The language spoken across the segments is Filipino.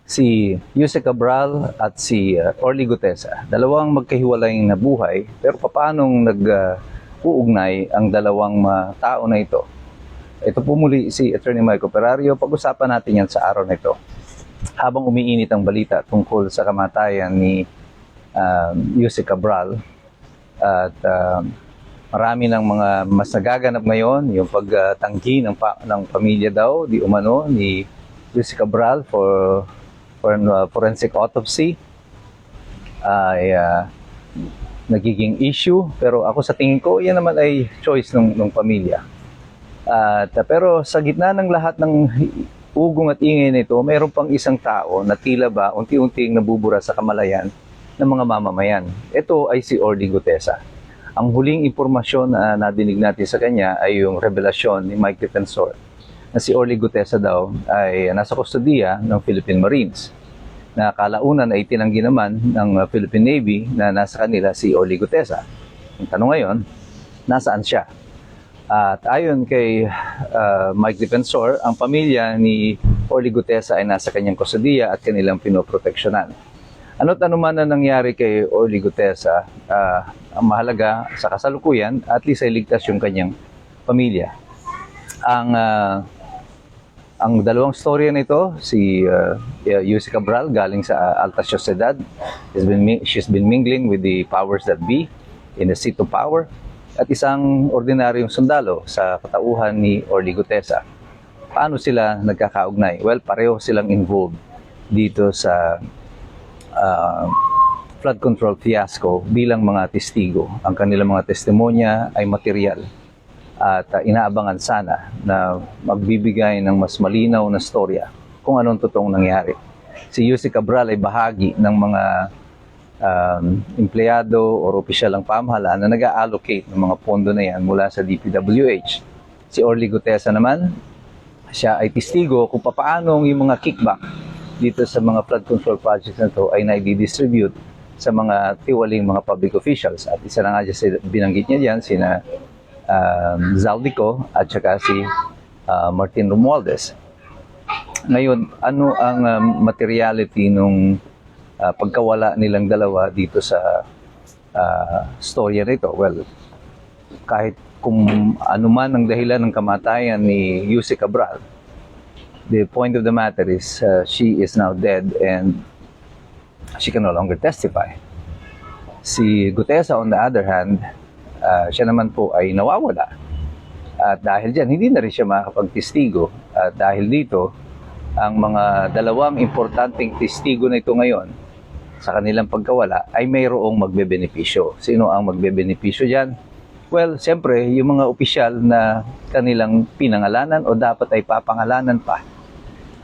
Si Jose Cabral at si Orly Gutesa, dalawang magkahiwalay na buhay, pero paanong nag-uugnay ang dalawang tao na ito? Ito po muli si Attorney Michael Perario. Pag-usapan natin yan sa araw na ito. Habang umiinit ang balita tungkol sa kamatayan ni Jose Cabral at marami ng mga mas nagaganap ngayon, yung pagtanggi ng pamilya daw, di umano, ni Jose Cabral for forensic autopsy ay nagiging issue. Pero ako sa tingin ko, yan naman ay choice ng pamilya. Pero sa gitna ng lahat ng ugong at ingay nito, mayroon pang isang tao na tila ba unti-unting nabubura sa kamalayan ng mga mamamayan. Ito ay si Orly Gutesa. Ang huling impormasyon na nadinig natin sa kanya ay yung revelasyon ni Mike Defensor na si Orly Gutesa daw ay nasa kustodiya ng Philippine Marines, na kalaunan ay tinanggi naman ng Philippine Navy na nasa kanila si Orly Gutesa. Ang tanong ngayon, nasaan siya? At ayon kay Mike Defensor, ang pamilya ni Orly Gutesa ay nasa kanyang kustodiya at kanilang pinoproteksyonan. Ano't ano man na nangyari kay Orly Gutesa, ang mahalaga sa kasalukuyan, at least ay ligtas yung kanyang pamilya. Ang dalawang storya nito, si Jose Cabral galing sa Alta Sociedad. She's been mingling with the powers that be in the seat of power. At isang ordinaryong sundalo sa katauhan ni Orly Gutesa. Paano sila nagkakaugnay? Well, pareho silang involved dito sa flood control fiasco bilang mga testigo. Ang kanilang mga testimonya ay material at inaabangan sana na magbibigay ng mas malinaw na storya kung anong totoong nangyari. Si Jose Cabral ay bahagi ng mga empleyado o opisyal ng pamahalaan na nag-allocate ng mga pondo na yan mula sa DPWH. Si Orly Gutesa naman, siya ay testigo kung paano yung mga kickback dito sa mga flood control projects na ito ay nai-distribute sa mga tiwaling mga public officials. At isa na nga dyan, binanggit niya dyan, sina Zaldico at saka si Martin Romualdez. Ngayon, ano ang materiality nung pagkawala nilang dalawa dito sa storya nito? Well, kahit kung ano man ang dahilan ng kamatayan ni Jose Cabral, the point of the matter is she is now dead and she can no longer testify. Si Gutesa, on the other hand, siya naman po ay nawawala. At dahil dyan, hindi na rin siya makakapagtestigo. At dahil dito, ang mga dalawang importanteng testigo na ito ngayon sa kanilang pagkawala ay mayroong magbebenepisyo. Sino ang magbebenepisyo dyan? Well, siyempre, yung mga opisyal na kanilang pinangalanan o dapat ay papangalanan pa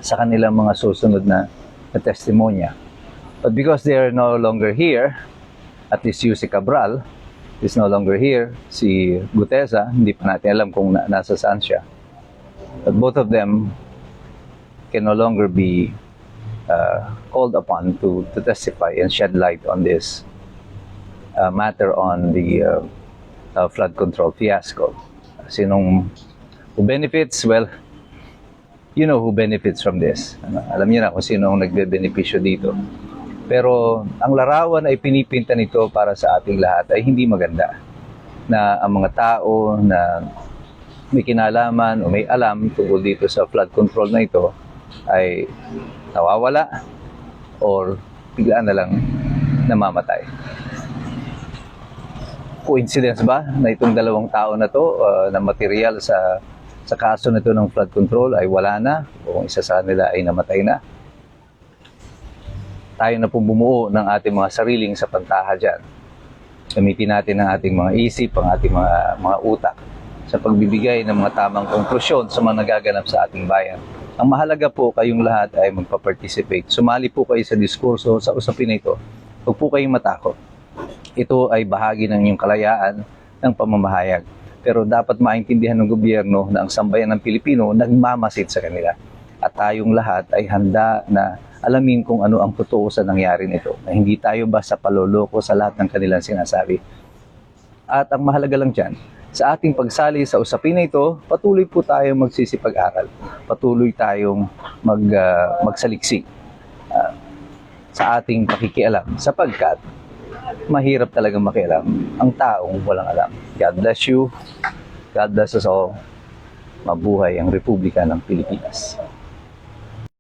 sa kanilang mga susunod na testimonya. But because they are no longer here, at least Jose Cabral is no longer here, si Gutesa, hindi pa natin alam kung nasa saan siya. But both of them can no longer be called upon to testify and shed light on this matter on the flood control fiasco. Who benefits? Well, you know who benefits from this. Alam niyo na kung sino ang nagbe-benepisyo dito. Pero ang larawan ay pinipinta nito para sa ating lahat ay hindi maganda. Na ang mga tao na may kinalaman o may alam tungkol dito sa flood control na ito ay nawawala or biglaan na lang namamatay. Coincidence ba na itong dalawang tao na to na material sa kaso nito ng flood control ay wala na o isa sa kanila ay namatay na? Tayo na po bumuo ng ating mga sariling sapantaha dyan. Gamitin natin ang ating mga isip, ang ating mga utak sa pagbibigay ng mga tamang konklusyon sa mga nagaganap sa ating bayan. Ang mahalaga po kayong lahat ay magpa-participate. Sumali po kayo sa diskurso, sa usapin na ito. Huwag po kayong matakot. Ito ay bahagi ng inyong kalayaan ng pamamahayag. Pero dapat maintindihan ng gobyerno na ang sambayan ng Pilipino nagmamasid sa kanila. At tayong lahat ay handa na alamin kung ano ang totoo sa nangyari nito. Na hindi tayo basta paloloko sa lahat ng kanilang sinasabi. At ang mahalaga lang dyan, sa ating pagsali sa usapin na ito, patuloy po tayong magsisipag-aral. Patuloy tayong magsaliksik. sa ating pakikialam sapagkat mahirap talagang makialam ang taong walang alam. God bless you. God bless us all. Mabuhay ang Republika ng Pilipinas.